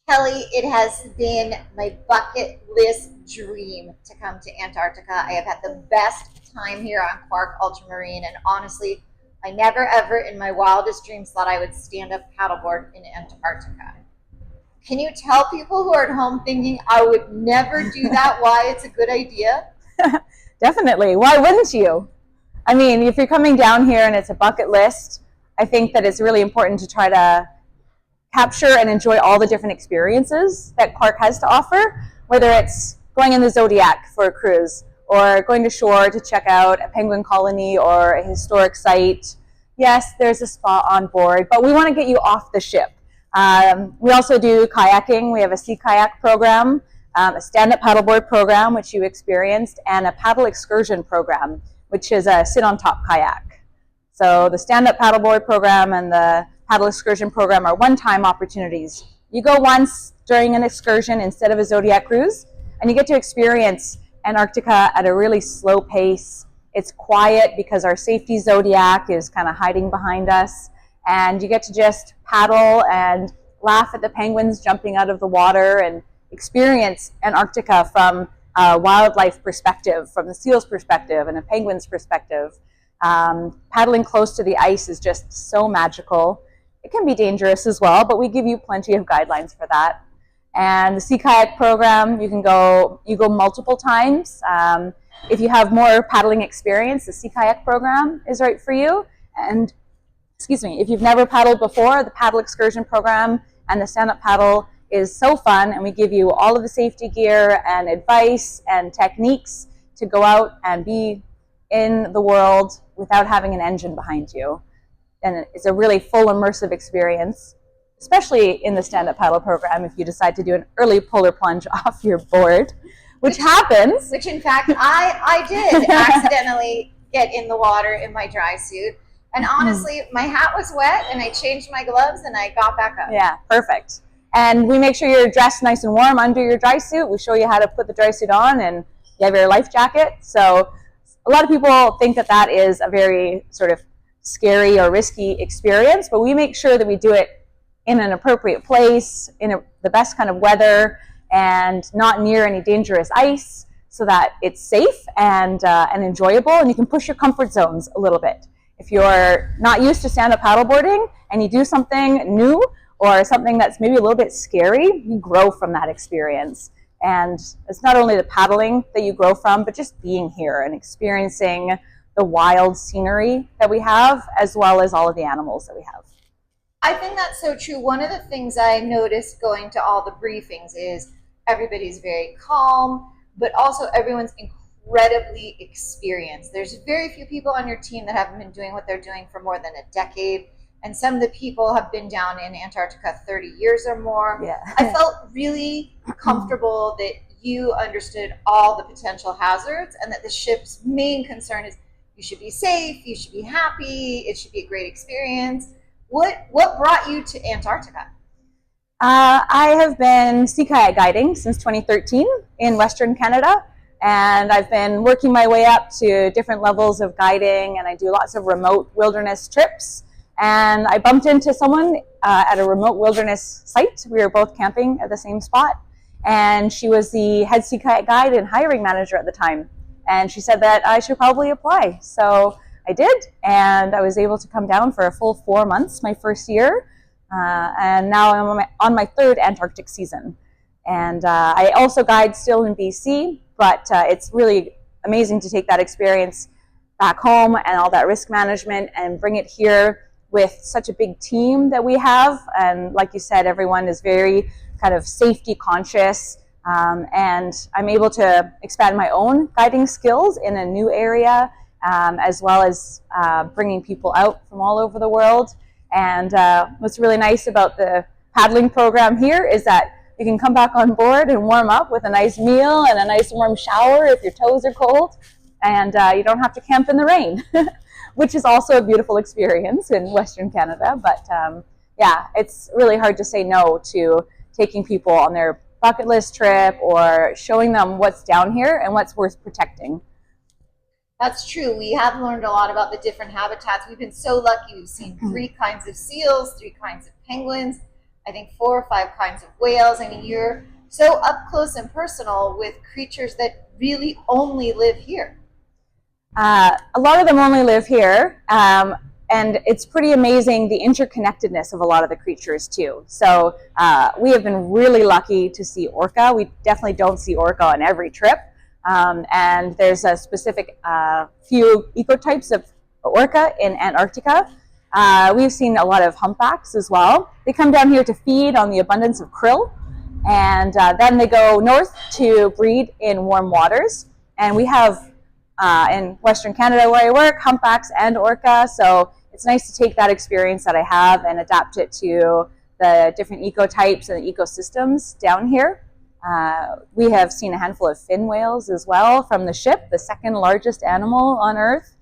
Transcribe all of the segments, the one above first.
Kelly, it has been my bucket list dream to come to Antarctica. I have had the best time here on Quark Ultramarine, and honestly, I never ever in my wildest dreams thought I would stand up paddleboard in Antarctica. Can you tell people who are at home thinking I would never do that why it's a good idea? Definitely. Why wouldn't you? I mean, if you're coming down here and it's a bucket list, I think that it's really important to try to capture and enjoy all the different experiences that Quark has to offer, whether it's going in the Zodiac for a cruise or going to shore to check out a penguin colony or a historic site. Yes, there's a spa on board, but we want to get you off the ship. We also do kayaking. We have a sea kayak program, a Stand Up Paddleboard program, which you experienced, and a paddle excursion program, which is a sit on top kayak. So the Stand Up Paddleboard program and the paddle excursion program are one-time opportunities. You go once during an excursion instead of a Zodiac cruise, and you get to experience Antarctica at a really slow pace. It's quiet because our safety Zodiac is kind of hiding behind us, and you get to just paddle and laugh at the penguins jumping out of the water and experience Antarctica from a wildlife perspective, from the seal's perspective and a penguin's perspective. Paddling close to the ice is just so magical. It can be dangerous as well, but we give you plenty of guidelines for that. And the sea kayak program, you go multiple times. If you have more paddling experience, the sea kayak program is right for you. And if you've never paddled before, the paddle excursion program and the stand-up paddle is so fun, and we give you all of the safety gear and advice and techniques to go out and be in the world without having an engine behind you. And it's a really full immersive experience, especially in the stand-up paddle program if you decide to do an early polar plunge off your board, which happens. Which in fact, I did accidentally get in the water in my dry suit. And honestly, my hat was wet and I changed my gloves and I got back up. Yeah, perfect. And we make sure you're dressed nice and warm under your dry suit. We show you how to put the dry suit on, and you have your life jacket. So a lot of people think that that is a very sort of scary or risky experience, but we make sure that we do it in an appropriate place, in the best kind of weather, and not near any dangerous ice, so that it's safe and enjoyable, and you can push your comfort zones a little bit. If you're not used to stand-up paddleboarding and you do something new or something that's maybe a little bit scary, you grow from that experience. And it's not only the paddling that you grow from, but just being here and experiencing the wild scenery that we have, as well as all of the animals that we have. I think that's so true. One of the things I noticed going to all the briefings is everybody's very calm, but also everyone's incredibly experienced. There's very few people on your team that haven't been doing what they're doing for more than a decade. And some of the people have been down in Antarctica 30 years or more. Yeah. I felt really comfortable that you understood all the potential hazards and that the ship's main concern is you should be safe, you should be happy, it should be a great experience. What brought you to Antarctica? I have been sea kayak guiding since 2013 in Western Canada, and I've been working my way up to different levels of guiding, and I do lots of remote wilderness trips. And I bumped into someone at a remote wilderness site. We were both camping at the same spot, and she was the head sea kayak guide and hiring manager at the time. And she said that I should probably apply. So I did, and I was able to come down for a full 4 months my first year. And now I'm on my third Antarctic season. And I also guide still in BC, but it's really amazing to take that experience back home and all that risk management and bring it here with such a big team that we have. And like you said, everyone is very kind of safety conscious. And I'm able to expand my own guiding skills in a new area, as well as bringing people out from all over the world. And what's really nice about the paddling program here is that you can come back on board and warm up with a nice meal and a nice warm shower if your toes are cold. And you don't have to camp in the rain, which is also a beautiful experience in Western Canada. But yeah, it's really hard to say no to taking people on their bucket list trip or showing them what's down here and what's worth protecting. That's true. We have learned a lot about the different habitats. We've been so lucky. We've seen 3 kinds of seals, 3 kinds of penguins. I think 4 or 5 kinds of whales. I mean, you're so up close and personal with creatures that really only live here. A lot of them only live here, and it's pretty amazing the interconnectedness of a lot of the creatures too. So we have been really lucky to see orca. We definitely don't see orca on every trip, and there's a specific few ecotypes of orca in Antarctica. We've seen a lot of humpbacks as well. They come down here to feed on the abundance of krill, and then they go north to breed in warm waters. And we have in Western Canada where I work, humpbacks and orca, so it's nice to take that experience that I have and adapt it to the different ecotypes and the ecosystems down here. We have seen a handful of fin whales as well from the ship, the second largest animal on Earth.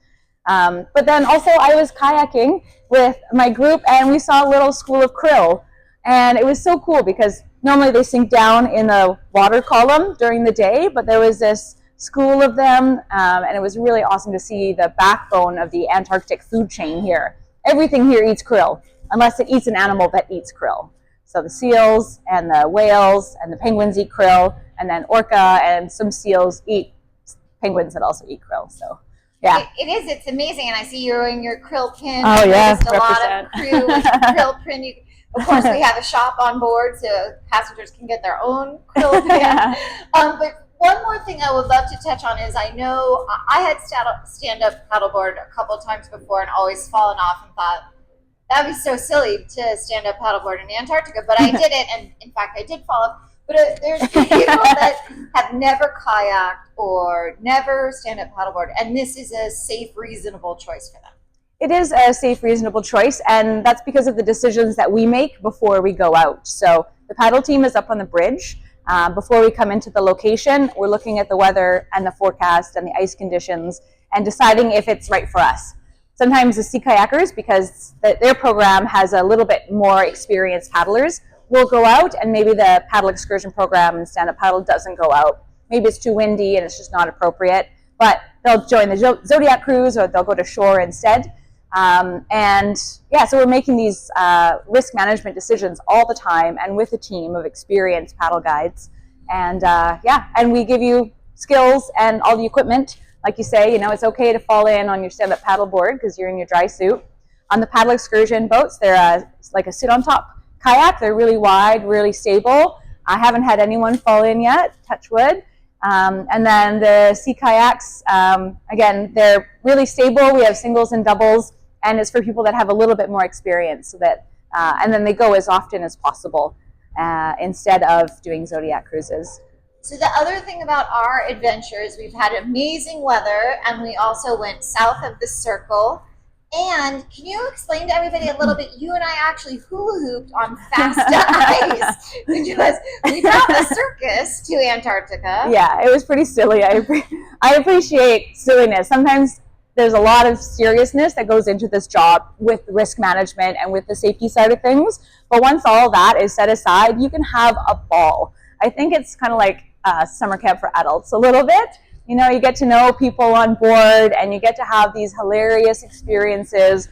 But then also I was kayaking with my group and we saw a little school of krill, and it was so cool because normally they sink down in the water column during the day, but there was this school of them, and it was really awesome to see the backbone of the Antarctic food chain here. Everything here eats krill, unless it eats an animal that eats krill. So the seals and the whales and the penguins eat krill, and then orca and some seals eat penguins that also eat krill. So yeah. It's amazing, and I see you're wearing your krill pin. Oh yeah, a lot of crew with krill pin. Of course, we have a shop on board so passengers can get their own krill pin. But one more thing I would love to touch on is I know I had stand-up paddleboard a couple of times before and always fallen off and thought, that'd be so silly to stand up paddleboard in Antarctica, but I did it, and in fact I did fall off. But there's people that have never kayaked or never stand up paddleboard, and this is a safe, reasonable choice for them. It is a safe, reasonable choice, and that's because of the decisions that we make before we go out. So the paddle team is up on the bridge. Before we come into the location, we're looking at the weather and the forecast and the ice conditions and deciding if it's right for us. Sometimes the sea kayakers, because their program has a little bit more experienced paddlers, will go out, and maybe the paddle excursion program and stand-up paddle doesn't go out. Maybe it's too windy and it's just not appropriate, but they'll join the Zodiac cruise or they'll go to shore instead. And yeah, so we're making these risk management decisions all the time, and with a team of experienced paddle guides. And yeah, and we give you skills and all the equipment. Like you say, you know, it's okay to fall in on your stand-up paddleboard because you're in your dry suit. On the paddle excursion boats, they're like a sit-on-top kayak. They're really wide, really stable. I haven't had anyone fall in yet, touch wood. And then the sea kayaks, again, they're really stable. We have singles and doubles, and it's for people that have a little bit more experience, so that, and then they go as often as possible instead of doing Zodiac cruises. So the other thing about our adventures, we've had amazing weather, and we also went south of the Circle. And can you explain to everybody a little bit? You and I actually hula hooped on fast ice because we brought the circus to Antarctica. Yeah, it was pretty silly. I appreciate silliness. Sometimes there's a lot of seriousness that goes into this job with risk management and with the safety side of things. But once all that is set aside, you can have a ball. I think it's kind of like summer camp for adults a little bit. You know, you get to know people on board, and you get to have these hilarious experiences,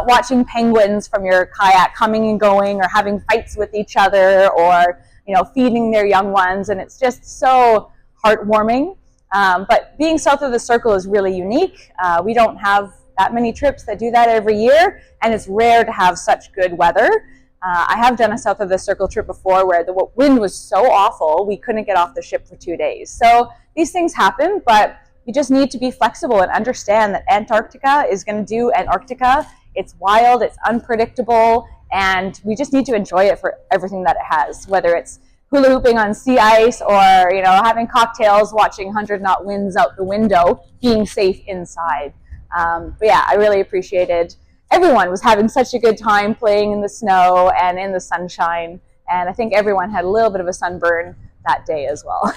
watching penguins from your kayak coming and going, or having fights with each other, or, you know, feeding their young ones, and it's just so heartwarming. But being south of the Circle is really unique. We don't have that many trips that do that every year, and it's rare to have such good weather. I have done a south of the Circle trip before where the wind was so awful we couldn't get off the ship for 2 days. So these things happen, but you just need to be flexible and understand that Antarctica is going to do Antarctica. It's wild, it's unpredictable, and we just need to enjoy it for everything that it has, whether it's hula hooping on sea ice or, you know, having cocktails, watching 100-knot winds out the window, being safe inside. But yeah, I really appreciated everyone was having such a good time playing in the snow and in the sunshine, and I think everyone had a little bit of a sunburn that day as well.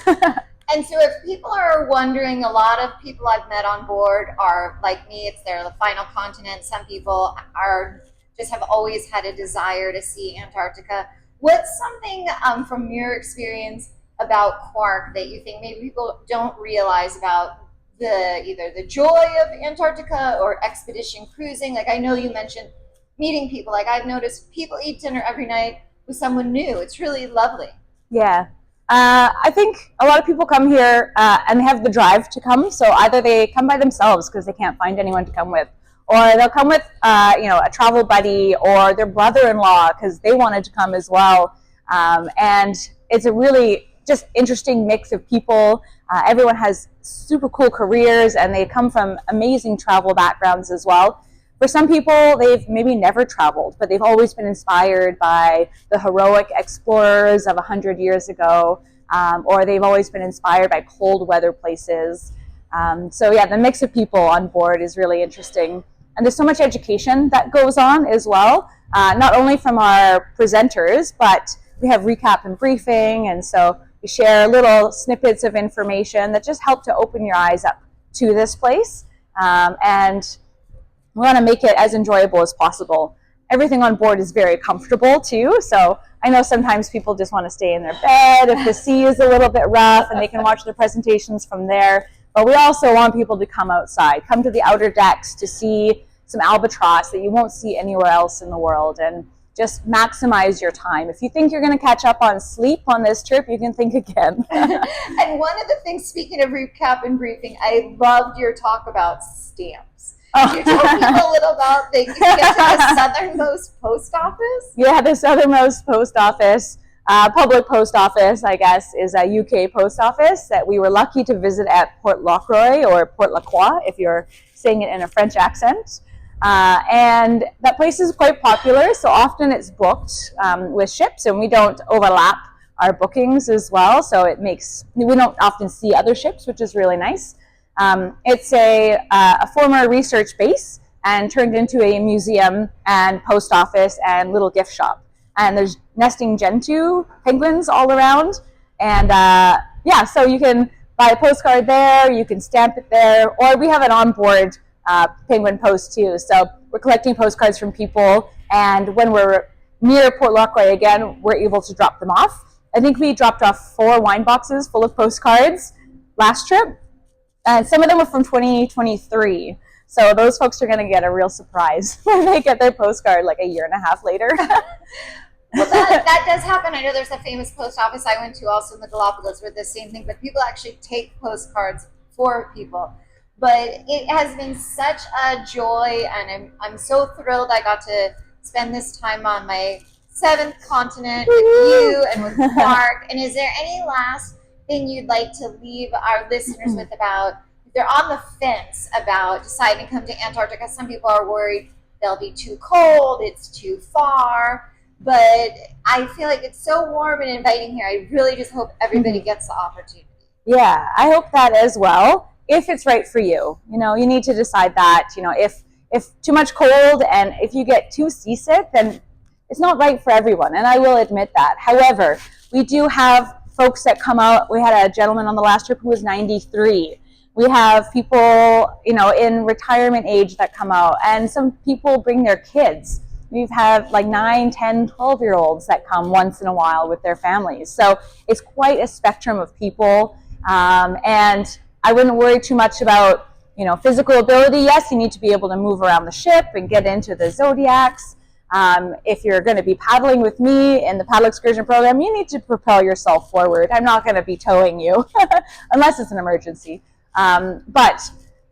And so if people are wondering, a lot of people I've met on board are like me, it's their final continent. Some people are just have always had a desire to see Antarctica. What's something from your experience about Quark that you think maybe people don't realize about either the joy of Antarctica or expedition cruising? Like, I know you mentioned meeting people. Like, I've noticed people eat dinner every night, with someone new. It's really lovely. Yeah. I think a lot of people come here and they have the drive to come. So either they come by themselves because they can't find anyone to come with, or they'll come with a travel buddy or their brother-in-law because they wanted to come as well. And it's a really just interesting mix of people. Everyone has super cool careers and they come from amazing travel backgrounds as well. For some people, they've maybe never traveled, but they've always been inspired by the heroic explorers of 100 years ago, or they've always been inspired by cold weather places. So yeah, the mix of people on board is really interesting. And there's so much education that goes on as well, not only from our presenters, but we have recap and briefing, and so we share little snippets of information that just help to open your eyes up to this place. And we want to make it as enjoyable as possible. Everything on board is very comfortable too, so I know sometimes people just want to stay in their bed if the sea is a little bit rough and they can watch the presentations from there. But we also want people to come outside, come to the outer decks to see some albatross that you won't see anywhere else in the world, and just maximize your time. If you think you're going to catch up on sleep on this trip, you can think again. And one of the things, speaking of recap and briefing, I loved your talk about stamps. Can you tell people a little about you get to the southernmost post office? Yeah, the southernmost post office, public post office, I guess, is a UK post office that we were lucky to visit at Port Lockroy, or Port La Croix, if you're saying it in a French accent. And that place is quite popular, so often it's booked with ships, and we don't overlap our bookings as well, so we don't often see other ships, which is really nice. It's a former research base and turned into a museum and post office and little gift shop. And there's nesting gentoo penguins all around. And yeah, so you can buy a postcard there, you can stamp it there, or we have an onboard penguin post too. So we're collecting postcards from people, and when we're near Port Lockroy again, we're able to drop them off. I think we dropped off 4 wine boxes full of postcards last trip. And some of them were from 2023. So those folks are going to get a real surprise when they get their postcard like a year and a half later. Well, that does happen. I know there's a famous post office I went to also in the Galapagos where the same thing, but people actually take postcards for people. But it has been such a joy, and I'm so thrilled I got to spend this time on my 7th continent with you and with Quark. And is there any last thing you'd like to leave our listeners with about, if they're on the fence about deciding to come to Antarctica? Some people are worried they'll be too cold, it's too far, but I feel like it's so warm and inviting here. I really just hope everybody gets the opportunity. Yeah, I hope that as well, if it's right for you. You know, you need to decide that, if too much cold and if you get too seasick, then it's not right for everyone, and I will admit that. However, we do have folks that come out. We had a gentleman on the last trip who was 93. We have people, in retirement age that come out, and some people bring their kids. We've had like 9, 10, 12-year-olds that come once in a while with their families. So it's quite a spectrum of people, and I wouldn't worry too much about, physical ability. Yes, you need to be able to move around the ship and get into the zodiacs. If you're going to be paddling with me in the paddle excursion program, you need to propel yourself forward. I'm not going to be towing you unless it's an emergency. But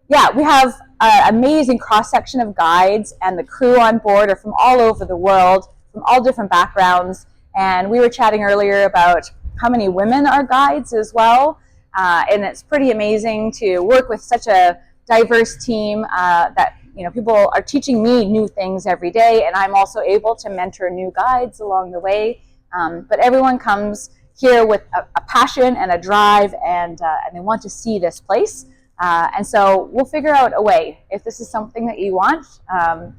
yeah, we have an amazing cross-section of guides, and the crew on board are from all over the world, from all different backgrounds. And we were chatting earlier about how many women are guides as well. And it's pretty amazing to work with such a diverse team that people are teaching me new things every day, and I'm also able to mentor new guides along the way. But everyone comes here with a passion and a drive, and they want to see this place. And so we'll figure out a way. If this is something that you want,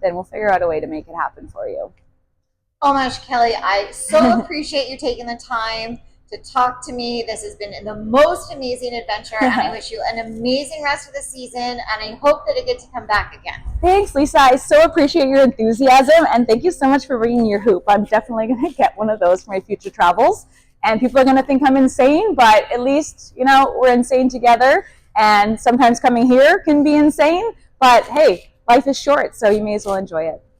then we'll figure out a way to make it happen for you. Oh my gosh, Kelly, I so appreciate you taking the time to talk to me. This has been the most amazing adventure, and I wish you an amazing rest of the season, and I hope that I get to come back again. Thanks, Lisa. I so appreciate your enthusiasm, and thank you so much for bringing your hoop. I'm definitely going to get one of those for my future travels, and people are going to think I'm insane, but at least, we're insane together, and sometimes coming here can be insane, but hey, life is short, so you may as well enjoy it.